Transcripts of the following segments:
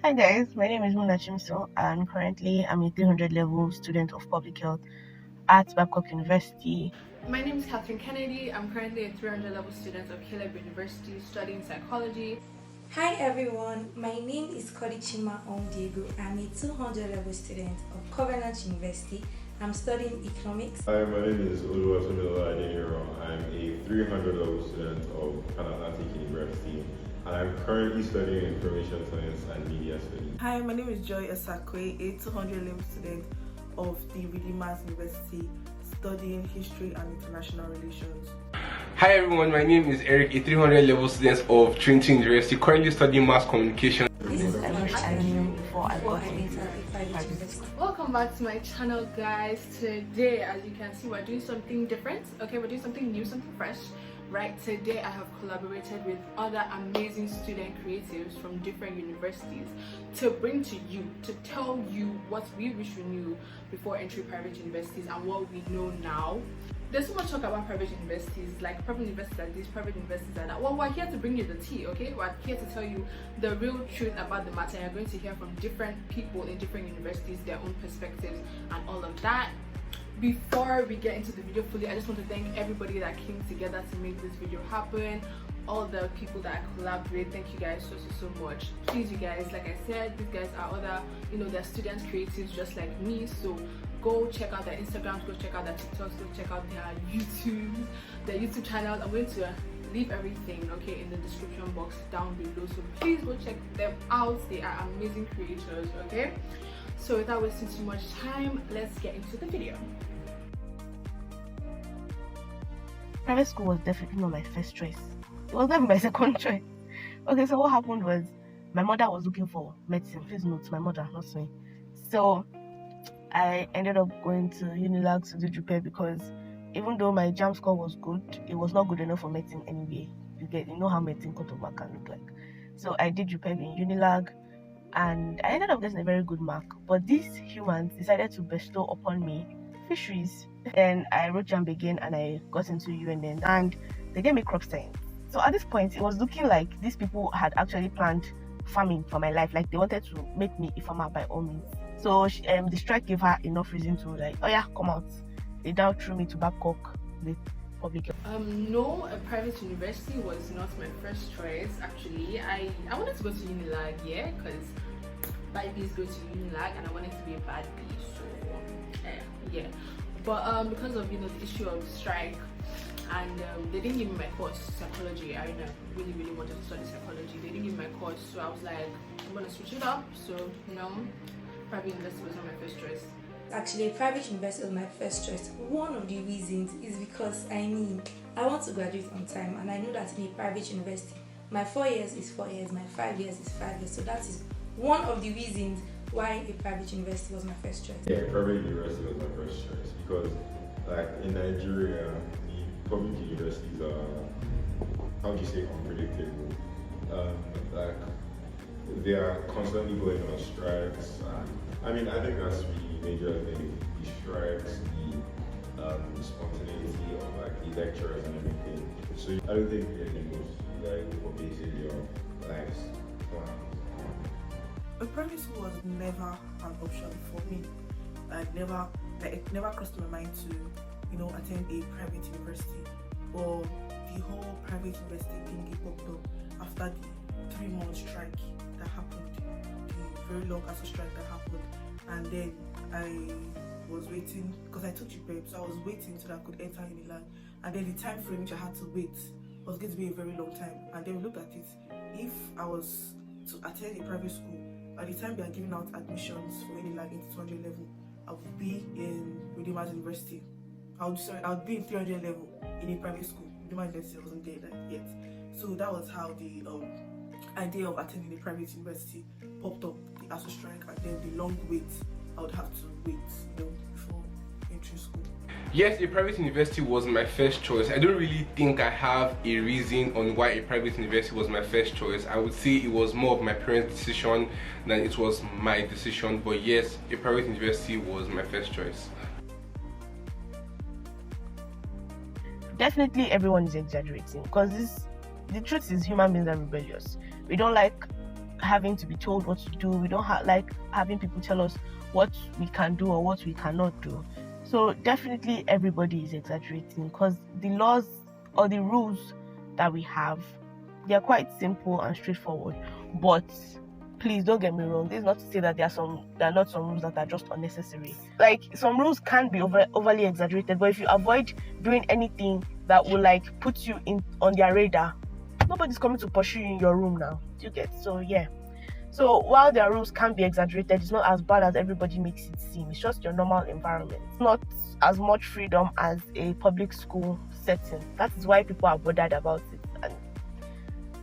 Hi guys, my name is MUNACHIMSO and currently I'm a 300 level student of public health at Babcock University. My name is Catherine Kennedy. I'm currently a 300 level student of KODICHINMA University studying psychology. Hi everyone, my name is KODICHINMA. I'm a 200 level student of Covenant University. I'm studying economics. Hi, my name is TOMILOLA. I'm a 300 level student of Atlantic University and I'm currently studying information science and media studies. Hi, my name is Joy Esakwe, a 200 level student of the Redeemers University studying history and international relations. Hi everyone, my name is Eric, a 300 level student of Trinity University, currently studying mass communication. This is everything I knew before I got into private university. Welcome back to my channel guys. Today, as you can see, we're doing something different. Okay, we're doing something new, something fresh. Right, today I have collaborated with other amazing student creatives from different universities to bring to you, to tell you what we wish we knew before entering private universities and what we know now. There's so much talk about private universities, like private universities like this, private universities like that. Well, we're here to bring you the tea, okay? We're here to tell you the real truth about the matter. You're going to hear from different people in different universities, their own perspectives and all of that. Before we get into the video fully, I just want to thank everybody that came together to make this video happen. All the people that I collaborate, thank you guys so much. Please, you guys, like I said, these guys are other, they're student creatives just like me, so go check out their Instagrams, go check out their TikToks, go check out their YouTube channels. I'm going to leave everything in the description box down below, so please go check them out. They are amazing creators. Okay, so without wasting too much time, let's get into the video. Private school was definitely not my first choice. It was never my second choice. Okay, so what happened was my mother was looking for medicine. Please note, my mother, not me. So I ended up going to Unilag to do JUPE because even though my JAM score was good, it was not good enough for medicine anyway. You know how medicine cut over can look like. So I did JUPE in Unilag and I ended up getting a very good mark. But these humans decided to bestow upon me fisheries. Then I wrote JAM again and I got into UNN and they gave me crop science. So at this point, it was looking like these people had actually planned farming for my life. Like they wanted to make me a farmer by all means. So the strike gave her enough reason to like, oh yeah, come out. They now threw me to Babcock with public health. No, a private university was not my first choice. Actually, I wanted to go to Unilag, yeah, because bad bees go to Unilag and I wanted to be a bad bee, so yeah. But because of the issue of strike and they didn't give me my course psychology. I really wanted to study psychology. They didn't give me my course, so I was like, I'm gonna switch it up. So private university was not my first choice. Actually, private university was my first choice. One of the reasons is because I want to graduate on time, and I know that in a private university, my 4 years is 4 years, my 5 years is 5 years. So that is one of the reasons why a private university was my first choice. Yeah, private university was my first choice because, like in Nigeria, the public universities are, how do you say, unpredictable. Like they are constantly going on strikes. I think that's the major thing: the strikes, the spontaneity of like the lecturers and everything. So I don't think they're the most reliable for basing your lives. A private school was never an option for me. It never crossed my mind to, attend a private university. But the whole private university thing popped up after the 3-month strike that happened, the very long ASU strike that happened, and then I was waiting because I took JUPE, so I was waiting so that I could enter Unilag, and then the time frame which I had to wait was going to be a very long time. And then we looked at it. If I was to attend a private school, by the time they are giving out admissions for Unilag into 200 level, I would be in Redeemers University. I would be in 300 level in a private school. Redeemers University wasn't there yet. So that was how the idea of attending a private university popped up, the ASU strike, and then the long wait I would have to wait before entering school. Yes, a private university was my first choice. I don't really think I have a reason on why a private university was my first choice. I would say it was more of my parents' decision than it was my decision. But yes, a private university was my first choice. Definitely everyone is exaggerating because the truth is human beings are rebellious. We don't like having to be told what to do. We don't like having people tell us what we can do or what we cannot do. So definitely everybody is exaggerating, because the laws or the rules that we have, they are quite simple and straightforward. But please don't get me wrong, this is not to say that there are not some rules that are just unnecessary. Like, some rules can be overly exaggerated, but if you avoid doing anything that will like put you in on their radar, nobody's coming to pursue you in your room now. Do you get? So yeah. So while their rules can be exaggerated, it's not as bad as everybody makes it seem. It's just your normal environment. It's not as much freedom as a public school setting. That is why people are bothered about it. And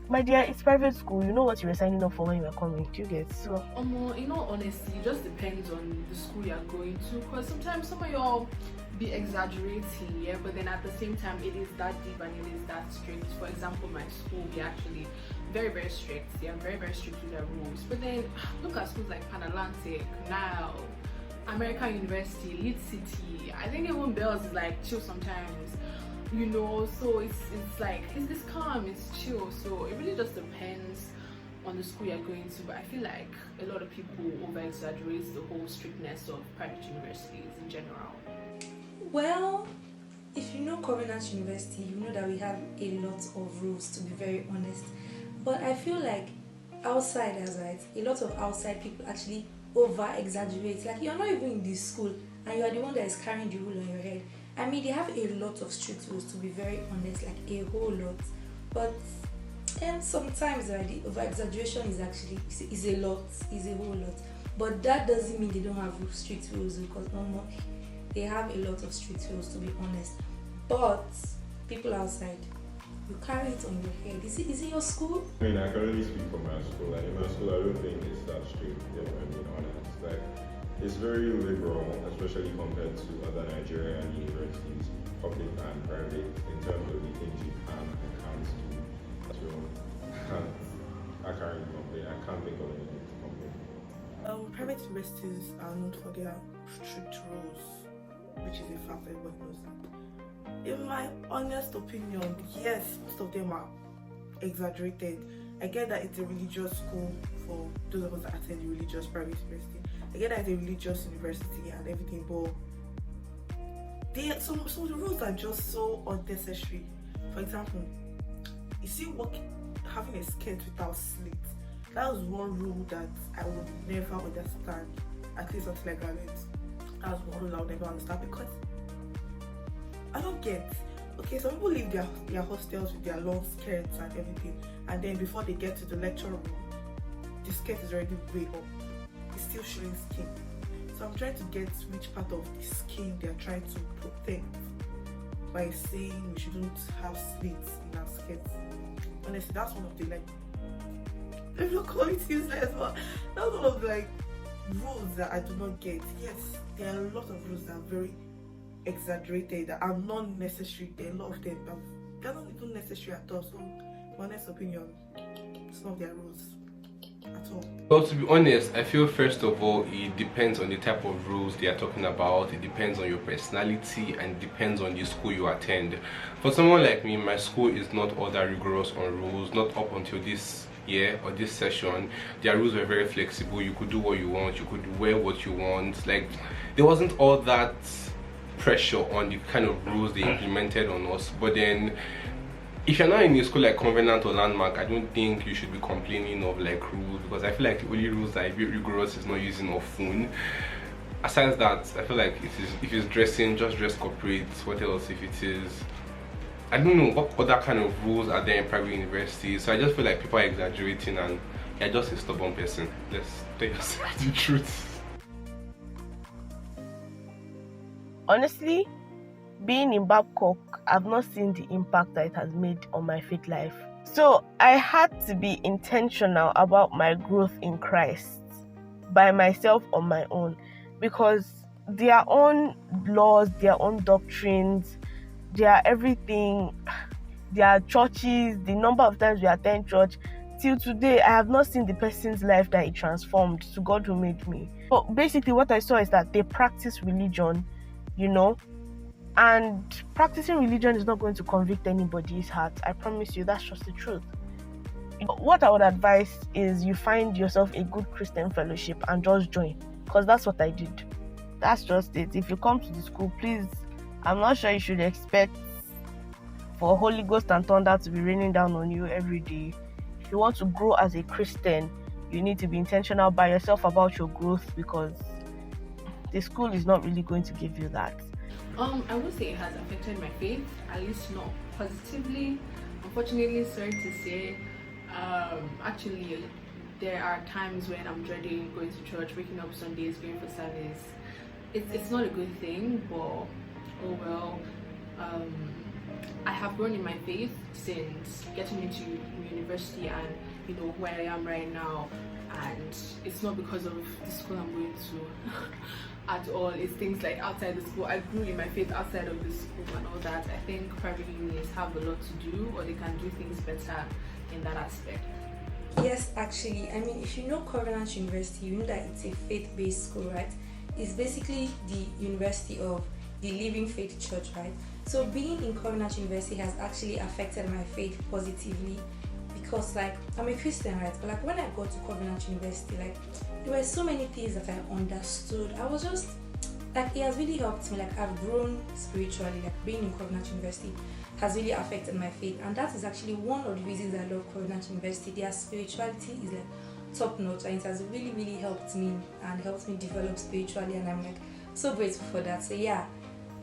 my dear, it's private school. You know what you were signing up for when you were coming. Do you get? So honestly, it just depends on the school you're going to, because sometimes some of y'all be exaggerating, yeah, but then at the same time it is that deep and it is that strict. For example, my school, we actually very strict. They are very strict with their rules. But then look at schools like Pan Atlantic, now American University, Lead City. I think even Bells is like chill sometimes, you know. So it's like it's calm, it's chill. So it really just depends on the school you're going to. But I feel like a lot of people over exaggerate the whole strictness of private universities in general. Well, if you know Covenant University, you know that we have a lot of rules, to be very honest. But I feel like outsiders, right? A lot of outside people actually over exaggerate. Like, you're not even in this school and you are the one that is carrying the rule on your head. I mean, they have a lot of strict rules, to be very honest, like a whole lot. But sometimes the over exaggeration is actually is a lot, is a whole lot. But that doesn't mean they don't have strict rules, because no, they have a lot of strict rules, to be honest. But people outside, you carry it on your head. Is it your school? I mean, I can only speak for my school. And in my school, I don't think it's that strict, if I'm being honest. Like, it's very liberal, especially compared to other Nigerian universities, public and private, in terms of the things you can and can't do. So, I can't really complain. I can't think of anything to complain. Private universities are known for their strict rules, which is a fact, everybody knows that. In my honest opinion, yes, most of them are exaggerated. I get that it's a religious school for those of us that attend a religious private university. I get that it's a religious university and everything, but some of the rules are just so unnecessary. For example, you see, having a skirt without slits. That was one rule that I would never understand, at least until I graduated. That was one rule I would never understand, because I don't get. Okay, some people leave their hostels with their long skirts and everything, and then before they get to the lecture room, the skirt is already way up. It's still showing skin. So I'm trying to get which part of the skin they're trying to protect by saying we shouldn't have slits in our skirts. Honestly, that's one of the let me not call it useless, but that's one of the rules that I do not get. Yes, there are a lot of rules that are very exaggerated, that are not necessary. There are a lot of them, but they're not even necessary at all. So, my honest opinion, it's not their rules at all. Well, to be honest, I feel first of all it depends on the type of rules they are talking about. It depends on your personality, and it depends on the school you attend. For someone like me, my school is not all that rigorous on rules. Not up until this year or this session. Their rules were very flexible. You could do what you want, you could wear what you want. Like, there wasn't all that pressure on the kind of rules they implemented on us. But then, if you're not in a school like Covenant or Landmark, I don't think you should be complaining of like rules, because I feel like the only rules that are a bit rigorous is not using a phone. Aside that, I feel like if it's dressing, just dress corporate. What else? If it is, I don't know what other kind of rules are there in private universities. So I just feel like people are exaggerating, and you're just a stubborn person. Let's tell yourself the truth. Honestly, being in Babcock, I've not seen the impact that it has made on my faith life. So I had to be intentional about my growth in Christ by myself on my own, because their own laws, their own doctrines, their everything, their churches, the number of times we attend church, till today, I have not seen the person's life that it transformed to God who made me. But basically what I saw is that they practice religion, you know, and practicing religion is not going to convict anybody's heart. I promise you, that's just the truth. What I would advise is you find yourself a good Christian fellowship and just join, because that's what I did. That's just it. If you come to the school, please, I'm not sure you should expect for Holy Ghost and thunder to be raining down on you every day. If you want to grow as a Christian, you need to be intentional by yourself about your growth, because the school is not really going to give you that. I would say it has affected my faith, at least not positively. Unfortunately, sorry to say, actually, there are times when I'm dreading going to church, waking up Sundays, going for service. It's not a good thing, but oh well. I have grown in my faith since getting into university and where I am right now, and it's not because of the school I'm going to at all. It's things like outside the school. I grew in my faith outside of the school and all that. I think private unis have a lot to do, or they can do things better in that aspect. Yes, actually, I mean, if you know Covenant University, you know that it's a faith-based school, right? It's basically the university of the Living Faith Church, right? So being in Covenant University has actually affected my faith positively, because like I'm a Christian, right? But like when I got to Covenant University, like there were so many things that I understood. I was just like, it has really helped me. Like I've grown spiritually. Like being in Covenant University has really affected my faith, and that is actually one of the reasons I love Covenant University. Their spirituality is like top notch, and it has really helped me and helped me develop spiritually, and I'm like so grateful for that. So yeah,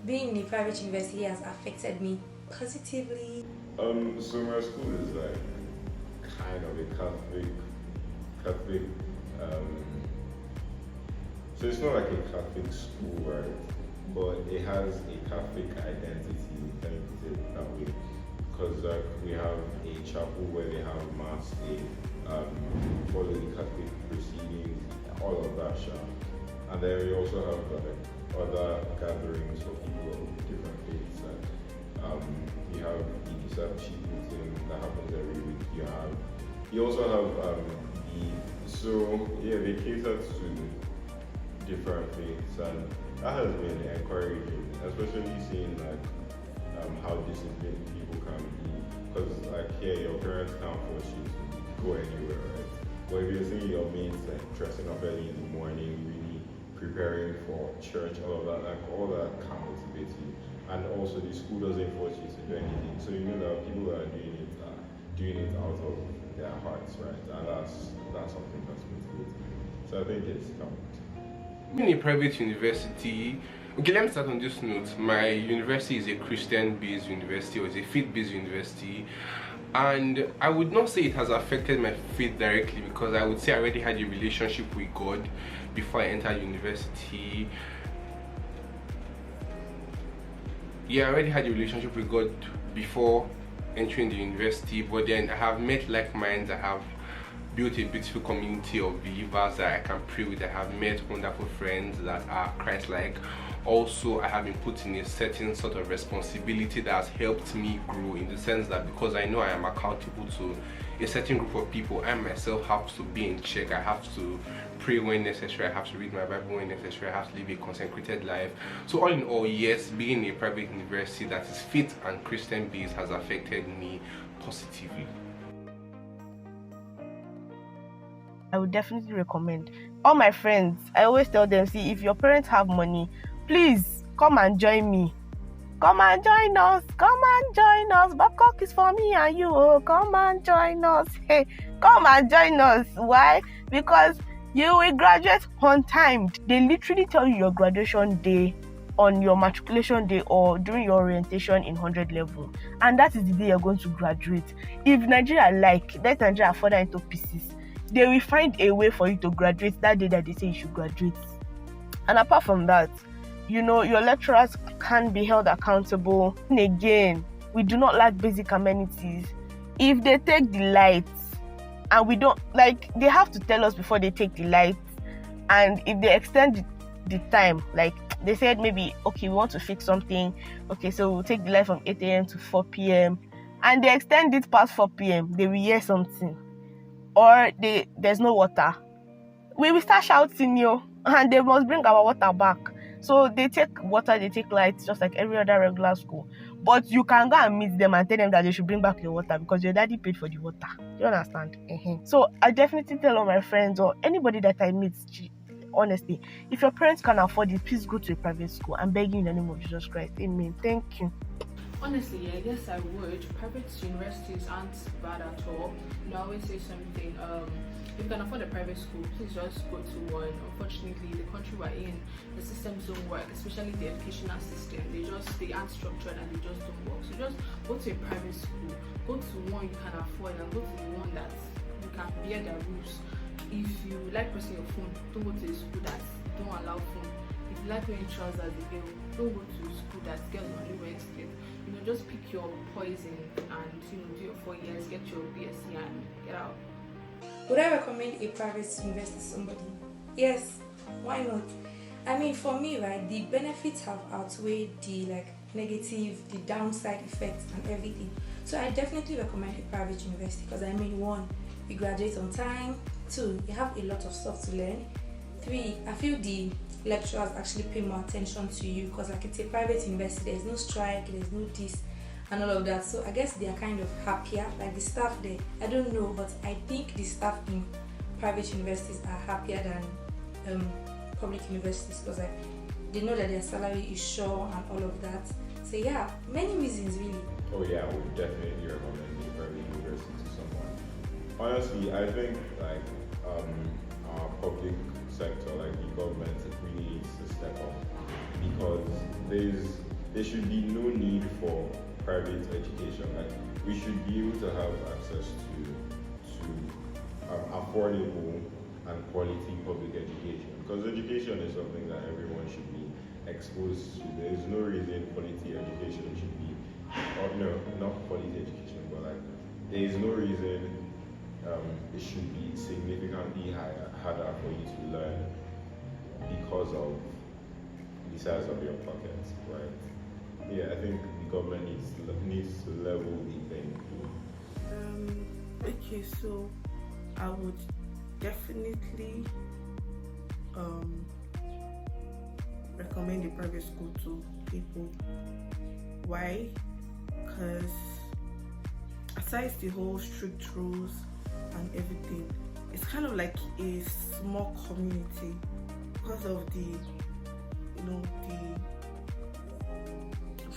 being in a private university has affected me positively. So my school is like kind of a Catholic. So it's not like a Catholic school, right? But it has a Catholic identity, can you put it that way? Because like we have a chapel where they have mass, they follow the Catholic proceedings, all of that stuff. And then we also have like other gatherings for people of different faiths. You have the discipleship meeting that happens every week. You also have they cater to different faiths, and that has been encouraging, especially seeing like how disciplined people can be. Because like here, your parents can't force you to go anywhere, right? But if you're seeing your mates like dressing up early in the morning, really preparing for church, all of that, like all that can motivate you. And also the school doesn't force you to do anything, so you know that people are doing it out of their hearts, right? And that's something that's motivating. So I think it's helped. In a private university, okay, let me start on this note. My university is a Christian-based university, or is a faith-based university, and I would not say it has affected my faith directly, because I would say I already had a relationship with God before I entered university. Yeah, I already had a relationship with God before entering the university, but then I have met like minds. I have built a beautiful community of believers that I can pray with. I have met wonderful friends that are Christ-like. Also, I have been put in a certain sort of responsibility that has helped me grow, in the sense that because I know I am accountable to a certain group of people, I myself have to be in check. I have to pray when necessary, I have to read my Bible when necessary, I have to live a consecrated life. So all in all, yes, being in a private university that is faith and Christian based has affected me positively. I would definitely recommend. All my friends, I always tell them, see, if your parents have money, please come and join me. Come and join us. Come and join us. Babcock is for me and you. Oh, come and join us. Hey, come and join us. Why? Because you will graduate on time. They literally tell you your graduation day on your matriculation day or during your orientation in 100 level. And that is the day you're going to graduate. If Nigeria let Nigeria further into pieces, they will find a way for you to graduate that day that they say you should graduate. And apart from that, your lecturers can be held accountable. And again, we do not lack basic amenities. If they take the lights and we don't, they have to tell us before they take the lights. And if they extend the time, like they said maybe, okay, we want to fix something. Okay, so we'll take the light from 8 a.m. to 4 p.m. And they extend it past 4 p.m. They will hear something. Or there's no water. We will start shouting, and they must bring our water back. So they take water, they take lights, just like every other regular school. But you can go and meet them and tell them that they should bring back your water because your daddy paid for the water. You understand? So I definitely tell all my friends or anybody that I meet, honestly, if your parents can afford it, please go to a private school. I'm begging in the name of Jesus Christ. Amen. Thank you. Honestly, I guess I would. Private universities aren't bad at all. You know, I always say something, if you can afford a private school, please just go to one. Unfortunately, the country we're in, the systems don't work, especially the educational system. They aren't structured and they just don't work. So just go to a private school, go to one you can afford and go to the one that you can bear the rules. If you like pressing your phone, don't go to a school that don't allow phone. If you like wearing trousers as a girl, don't go to a school that girls only wear skirt. You know, just pick your poison and do your 4 years, get your BSc and get out. Would I recommend a private university to somebody? Yes, why not? I mean, for me, right, the benefits have outweighed the negative, the downside effects and everything. So I definitely recommend a private university because I mean, 1, you graduate on time. 2, you have a lot of stuff to learn. 3, I feel the lecturers actually pay more attention to you because it's a private university, there's no strike, there's no this and all of that. So I guess they are kind of happier, like the staff there. I don't know, but I think the staff in private universities are happier than public universities because they know that their salary is sure and all of that. So yeah, many reasons really. Oh yeah, I would definitely recommend a private university to someone. Honestly, I think our public sector, like the government, really needs to step up because there should be no need for private education. Like we should be able to have access to affordable and quality public education because education is something that everyone should be exposed to. There is no reason quality education should be, or no, not quality education, but there is no reason it should be significantly harder for you to learn because of the size of your pockets, right? Yeah, I think the government needs to level the playing field. Okay, so I would definitely recommend a private school to people. Why? Because aside the whole strict rules and everything, it's kind of like a small community because of the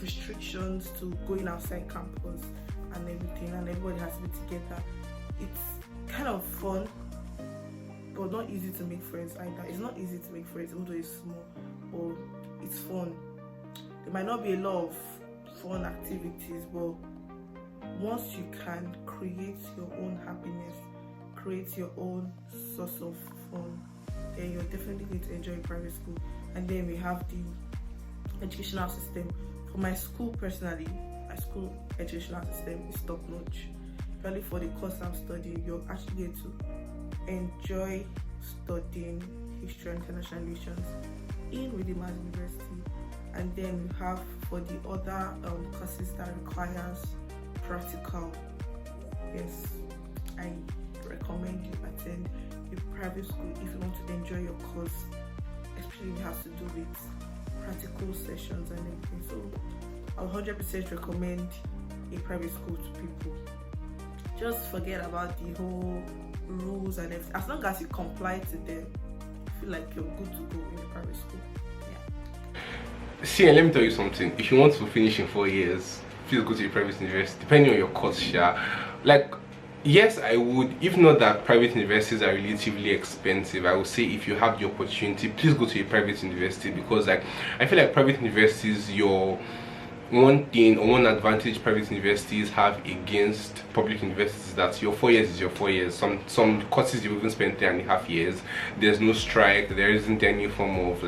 restrictions to going outside campus and everything, and everybody has to be together. It's kind of fun, but not easy to make friends either. It's not easy to make friends, although it's small, but it's fun. There might not be a lot of fun activities, but once you can create your own happiness, create your own source of fun, then you're definitely going to enjoy private school. And then we have the educational system. For my school personally, my school educational system is top notch. Especially for the course I'm studying, you're actually going to enjoy studying history and international relations in Redeemers University. And then we have for the other courses that requires practical. Yes, I recommend you attend a private school if you want to enjoy your course, especially if it has to do with practical sessions and everything. So I'll 100% recommend a private school to people. Just forget about the whole rules and everything. As long as you comply to them, I feel like you're good to go in a private school. Yeah. See, and let me tell you something. If you want to finish in 4 years, please go to a private university, depending on your course. Yes, I would. If not that private universities are relatively expensive, I would say if you have the opportunity, please go to a private university because I feel like private universities, one thing or one advantage private universities have against public universities is that your 4 years is your 4 years. Some courses you even spend 3.5 years. There's no strike, there isn't any form of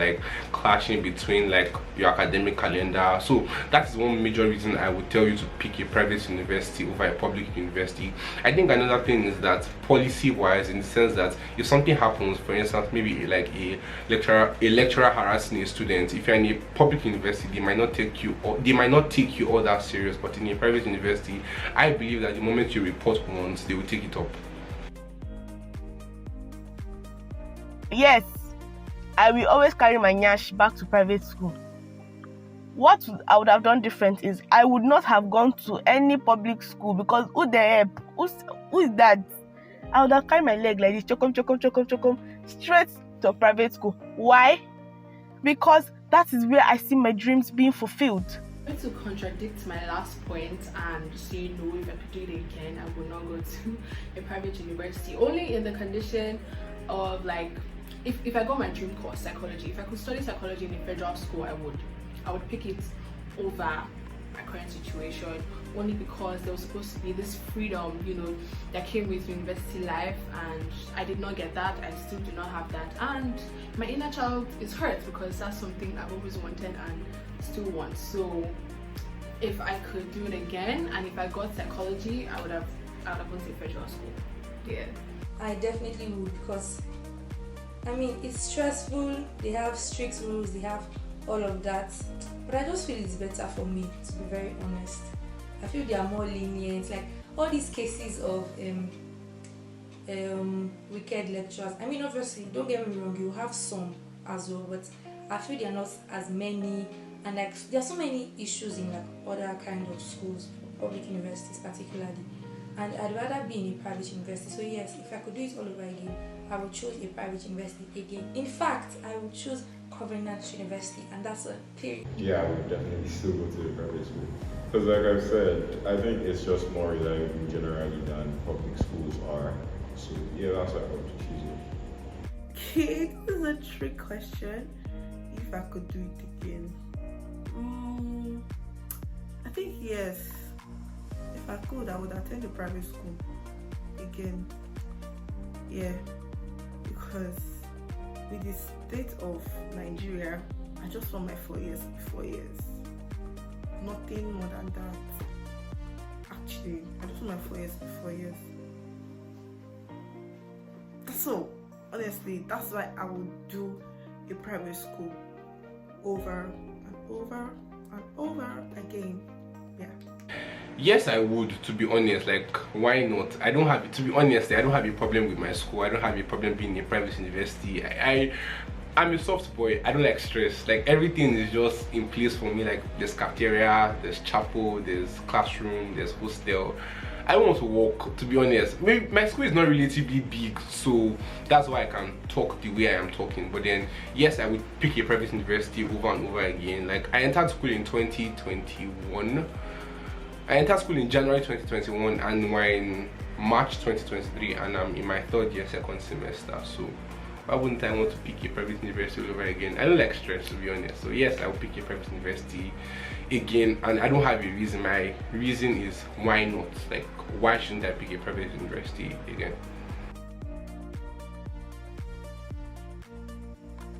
clashing between your academic calendar. So that's one major reason I would tell you to pick a private university over a public university. I think another thing is that policy wise, in the sense that if something happens, for instance, maybe a lecturer harassing a student, if you're in a public university, they might not take you all that serious, but in a private university, I believe that the moment you report once, they will take it up. Yes, I will always carry my nyash back to private school. what I would have done different is I would not have gone to any public school, because who the help? Who is that? I would have carried my leg like this, chokom, straight to a private school. Why? Because that is where I see my dreams being fulfilled. To contradict my last point and say no, if I could do it again, I would not go to a private university, only in the condition of like if I got my dream course, psychology. If I could study psychology in a federal school, I would pick it over my current situation, only because there was supposed to be this freedom, you know, that came with university life, and I did not get that. I still do not have that, and my inner child is hurt because that's something I've always wanted and still want. So if I could do it again, and if I got psychology, I would have gone to federal school. Yeah, I definitely would, because I mean, it's stressful, they have strict rules, they have all of that, but I just feel it's better for me, to be very honest. I feel they are more lenient, like all these cases of wicked lecturers. I mean, obviously, don't get me wrong, you have some as well, but I feel they are not as many, and like there are so many issues in like other kind of schools, public universities particularly, and I'd rather be in a private university. So yes, if I could do it all over again, I would choose a private university again. In fact, I would choose Covenant University, and that's a period. Yeah, I would definitely still go to the private school. Because like I've said, I think it's just more reliable generally than public schools are. So yeah, that's why I would choose it. Okay, this is a trick question. If I could do it again, I think yes. If I could, I would attend a private school again. Yeah, because with the state of Nigeria, I just want my 4 years. Nothing more than that. Actually, I just want my 4 years. So honestly, that's why I would do a private school over and over and over again. Yeah. Yes, I would, to be honest. Like, why not? I don't have, to be honest, I don't have a problem with my school. I don't have a problem being in a private university. I'm a soft boy. I don't like stress. Like, everything is just in place for me. Like, there's cafeteria, there's chapel, there's classroom, there's hostel. I don't want to walk, to be honest. Maybe my school is not relatively big, so that's why I can talk the way I am talking. But then, yes, I would pick a private university over and over again. Like, I entered school in 2021. I entered school in January 2021, and we're in March 2023, and I'm in my third year, second semester. So why wouldn't I want to pick a private university over again? I don't like stress, to be honest. So yes, I will pick a private university again, and I don't have a reason. My reason is why not? Like, why shouldn't I pick a private university again?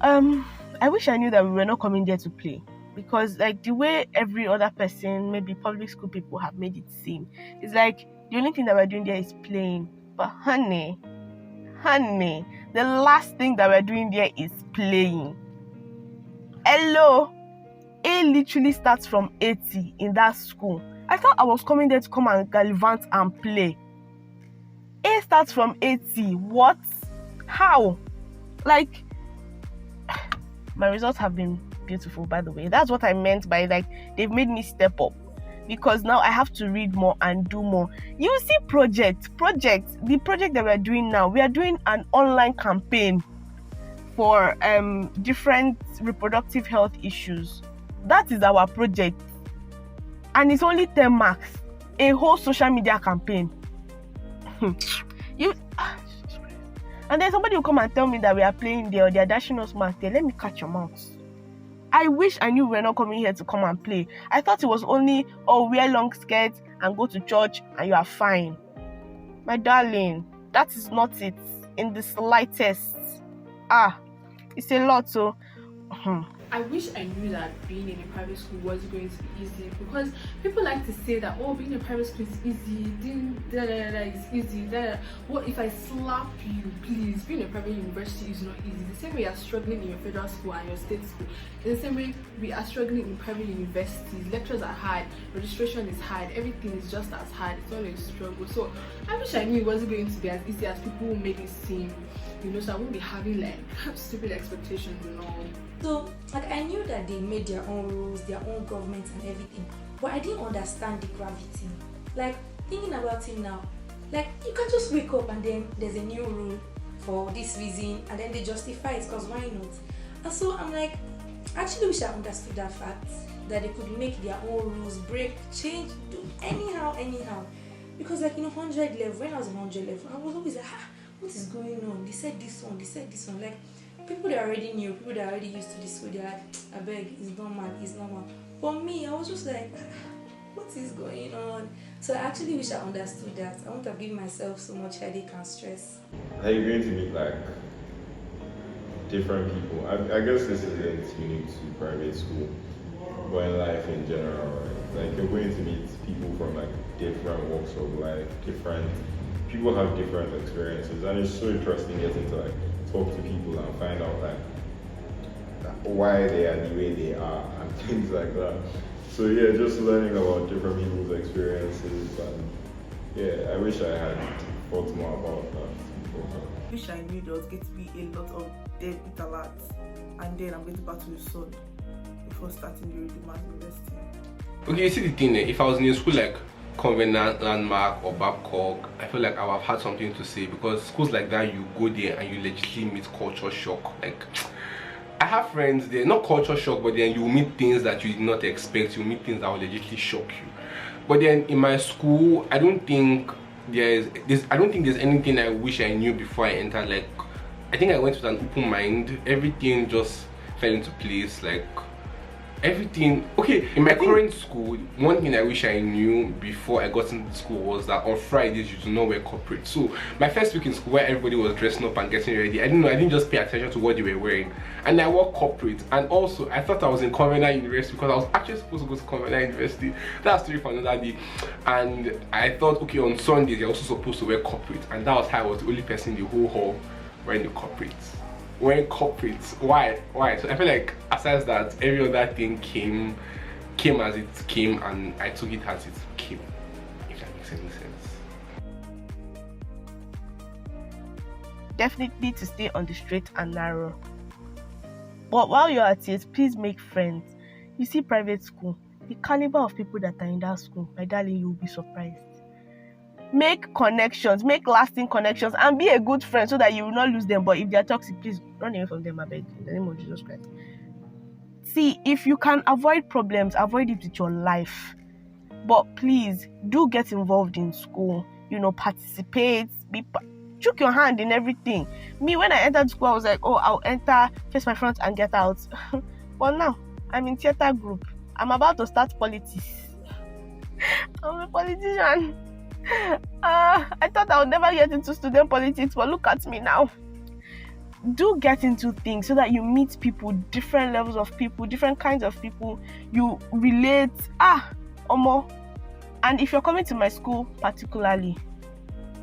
I wish I knew that we were not coming there to play, because like the way every other person, maybe public school people, have made it seem, it's like the only thing that we're doing there is playing. But honey, the last thing that we're doing there is playing. Hello, A literally starts from 80 in that school. I thought I was coming there to come and gallivant and play. A starts from 80. What? How? Like, my results have been beautiful, by the way. That's what I meant by, like, they've made me step up, because now I have to read more and do more. You see, the project that we're doing now, we are doing an online campaign for different reproductive health issues. That is our project, and it's only 10 marks, a whole social media campaign. And then somebody will come and tell me that we are playing there, or they are dashing us marks there. Let me catch your mouth. I wish I knew we were not coming here to come and play. I thought it was only, oh, wear long skirts and go to church and you are fine. My darling, that is not it in the slightest. It's a lot. So I wish I knew that being in a private school was going to be easy, because people like to say that, oh, being in a private school is easy, is easy. What if I slap you, please? Being in a private university is not easy. The same way you're struggling in your federal school and your state school, in the same way we are struggling in private universities. Lectures are hard, registration is hard, everything is just as hard. It's all a struggle. So I wish I knew it wasn't going to be as easy as people make it seem. you know, so I won't be having like stupid expectations and all. So, like, I knew that they made their own rules, their own government and everything, but I didn't understand the gravity. Like, thinking about it now, like, you can just wake up and then there's a new rule for this reason, and then they justify it, because why not? And so I'm like, I actually wish I understood that fact, that they could make their own rules, break, change, do anyhow. Because, like, 100 level, when I was in 100 level, I was always like, what is going on? They said this one. Like, people that already knew, people that already used to this school, they're like, I beg, it's normal. For me, I was just like, what is going on? So I actually wish I understood that. I wouldn't have given myself so much headache and stress. Are you going to meet like different people? I guess this isn't unique to private school, but in life in general, right? Like, you're going to meet people from like different walks of life, different people have different experiences, and it's so interesting getting to like talk to people and find out like why they are the way they are and things like that. So yeah, just learning about different people's experiences, and yeah, I wish I had thought more about that before. I wish I knew there was going to be a lot of dead interlads, and then I'm going to battle with sun before starting the Redeemers University. Okay, you see the thing, if I was in a school like Covenant, Landmark or Babcock, I feel like I would have had something to say, because schools like that, you go there and you legitimately meet culture shock. Like, I have friends there, not culture shock, but then you meet things that you did not expect, you meet things that will legitimately shock you. But then in my school, I don't think there's anything I wish I knew before I entered. Like, I think I went with an open mind, everything just fell into place, like everything. Okay, in my current school, one thing I wish I knew before I got into school was that on Fridays you do not wear corporate. So my first week in school, where everybody was dressing up and getting ready, I didn't just pay attention to what they were wearing, and I wore corporate. And also I thought I was in Covenant University, because I was actually supposed to go to Covenant University. That's story for another day. And I thought, okay, on Sundays you're also supposed to wear corporate, and that was how I was the only person in the whole hall wearing the corporates. Wearing corporates. Why? So I feel like aside that, every other thing came as it came, and I took it as it came, if that makes any sense. Definitely to stay on the straight and narrow. But while you're at it, please make friends. You see, private school, the caliber of people that are in that school, my darling, you'll be surprised. Make connections, make lasting connections, and be a good friend so that you will not lose them. But if they are toxic, please run away from them, I beg, in the name of Jesus Christ. See, if you can avoid problems, avoid it with your life. But please do get involved in school. Participate. Chook your hand in everything. Me, when I entered school, I was like, oh, I'll enter, face my front, and get out. But now I'm in theater group. I'm about to start politics. I'm a politician. I thought I would never get into student politics, but look at me now. Do get into things so that you meet people, different levels of people, different kinds of people. You relate. Omo. And if you're coming to my school particularly,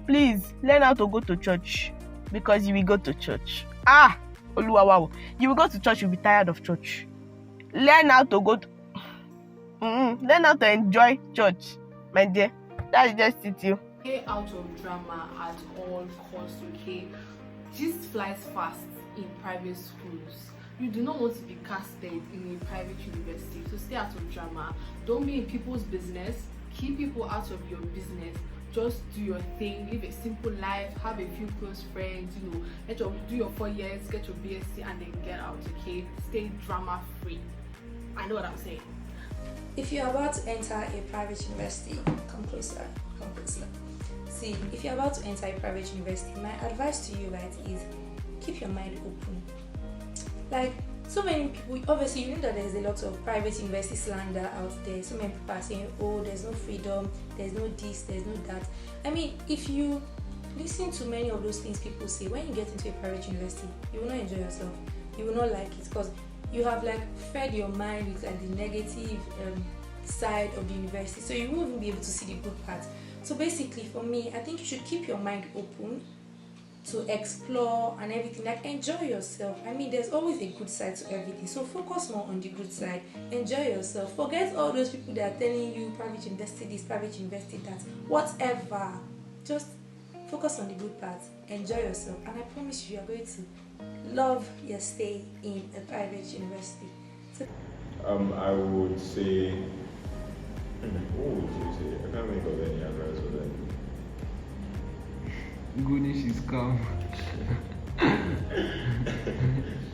please learn how to go to church, because you will go to church. Oluwawawo. You will go to church, you'll be tired of church. Learn how to learn how to enjoy church, my dear. That's just it, Stay out of drama at all costs, okay? This flies fast in private schools. You do not want to be casted in a private university, so stay out of drama. Don't be in people's business. Keep people out of your business. Just do your thing, live a simple life, have a few close friends, do your 4 years, get your BSc, and then get out, okay? Stay drama free. I know what I'm saying. If you're about to enter a private university, come closer. See, if you're about to enter a private university, my advice to you, right, is keep your mind open. Like, so many people, obviously, you know that there's a lot of private university slander out there. So many people are saying, oh, there's no freedom, there's no this, there's no that. I mean, if you listen to many of those things people say, when you get into a private university, you will not enjoy yourself. You will not like it, because you have like fed your mind with like the negative side of the university, so you won't even be able to see the good part. So basically, for me, I think you should keep your mind open to explore and everything. Like, enjoy yourself. I mean, there's always a good side to everything, so focus more on the good side. Enjoy yourself. Forget all those people that are telling you private university this, private university that, whatever. Just focus on the good parts, enjoy yourself, and I promise you are going to love your stay in a private university. So, I would say, what would you say? I can't think of any advice for them. Goodness is calm. I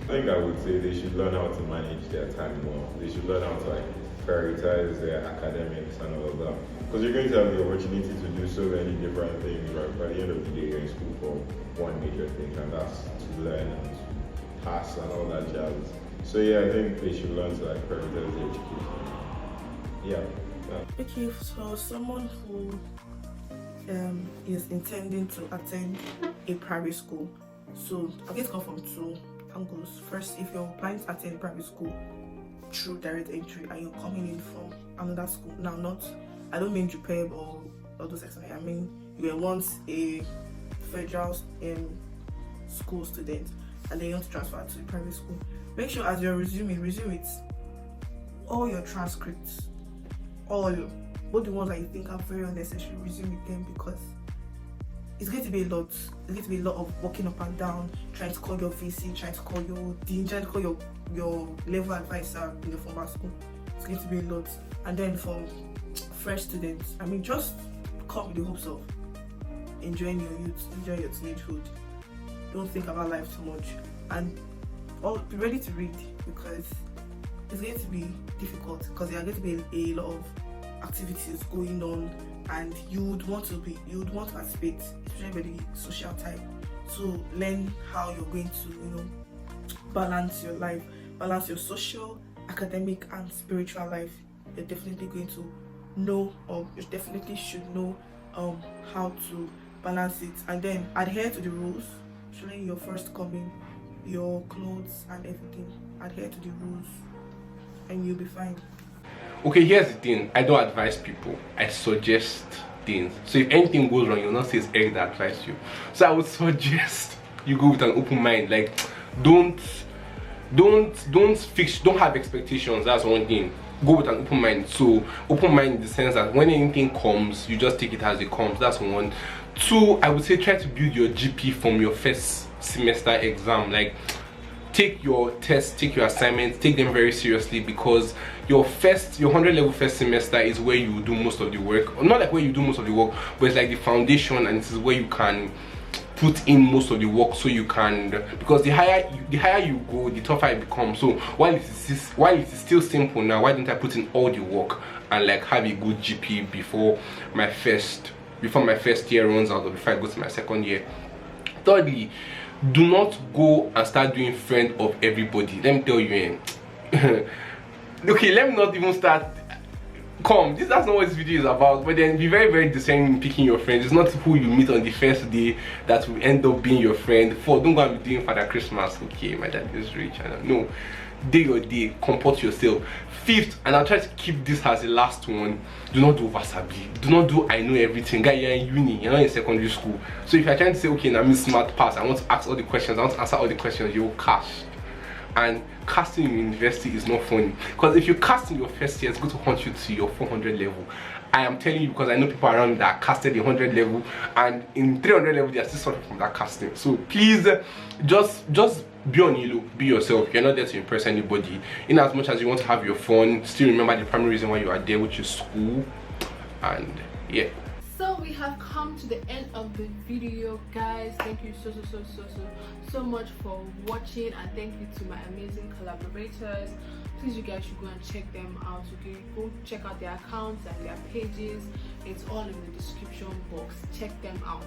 think I would say they should learn how to manage their time more. They should learn how to prioritize their academics and all of that. Because you're going to have the opportunity to do so many different things, right? By the end of the day, you're in school for one major thing, and that's to learn and to pass and all that jazz. So yeah, I think they should learn to prioritize their education. Yeah. Okay, so someone who is intending to attend a private school. So I'm going to come from two angles. First, if you're planning to attend private school through direct entry and you're coming in from another school, now I don't mean JUPEB or all those extra. I mean you were once a federal school student and then you want to transfer to a private school. Make sure as you're resuming, resume it all your transcripts, both the ones that you think are very unnecessary, resume with them, because it's going to be a lot. It's going to be a lot of walking up and down, trying to call your VC, trying to call your dean, trying to call your level advisor in the former school. It's going to be a lot. And then for fresh students, I mean, just come with the hopes of enjoying your youth, enjoying your teenagehood. Don't think about life too much, and be ready to read, because it's going to be difficult, because there are going to be a lot of activities going on, and you would want to participate, especially the social type. So learn how you're going to balance your life, balance your social, academic and spiritual life. You're definitely going to know, or you definitely should know how to balance it, and then adhere to the rules, especially your first coming, your clothes and everything. Adhere to the rules and you'll be fine. Okay, here's the thing. I don't advise people. I suggest things. So if anything goes wrong, you'll not say it's Eric that advised you. So I would suggest you go with an open mind. Like, don't have expectations. That's one thing. Go with an open mind. So open mind in the sense that when anything comes, you just take it as it comes. That's one. Two, I would say try to build your GP from your first semester exam. Like, take your tests, take your assignments, take them very seriously, because your 100 level first semester is where you do most of the work. Not like where you do most of the work, but it's like the foundation, and this is where you can put in most of the work, so you can, because the higher you go, the tougher it becomes. So while it is still simple now, why don't I put in all the work and like have a good GP before my first year runs out, or before I go to my second year. Thirdly, do not go and start doing friend of everybody. Let me tell you, okay, let me not even start. That's not what this video is about. But then be very, very discerning in picking your friends. It's not who you meet on the first day that will end up being your friend. Don't go and be doing Father Christmas. Okay, my dad is rich. No, day your day, comport yourself. Fifth, and I'll try to keep this as the last one, do not do wasabi. Do not do I know everything. Guy, you're in uni, you're not in secondary school. So if you're trying to say, okay, now I'm smart pass, I want to ask all the questions, I want to answer all the questions, you'll cast. And casting in university is not funny, because if you cast in your first year, it's going to haunt you to your 400 level. I am telling you, because I know people around me that casted in 100 level, and in 300 level they are still suffering from that casting. So please, just be on you, be yourself. You're not there to impress anybody. In as much as you want to have your fun, still remember the primary reason why you are there, which is school. And yeah. So we have come to the end of the video, guys. Thank you so much for watching, and thank you to my amazing collaborators. Please, you guys should go and check them out. Okay, go check out their accounts and their pages. It's all in the description box. Check them out,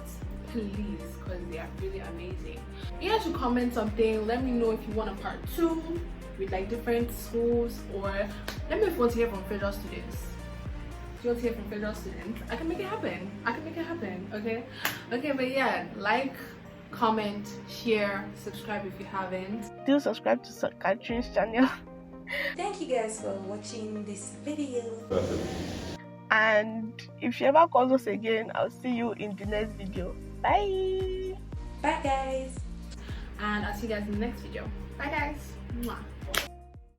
please, because they are really amazing. You guys should comment something. Let me know if you want a part 2 with like different schools, or let me know if you want to hear from federal students. If you want to hear from federal students, I can make it happen. Okay, but yeah, like, comment, share, subscribe if you haven't. Do subscribe to Catherine's channel. Thank you guys for watching this video. And if you ever call us again, I'll see you in the next video. Bye. Bye guys. And I'll see you guys in the next video. Bye guys. Mwah.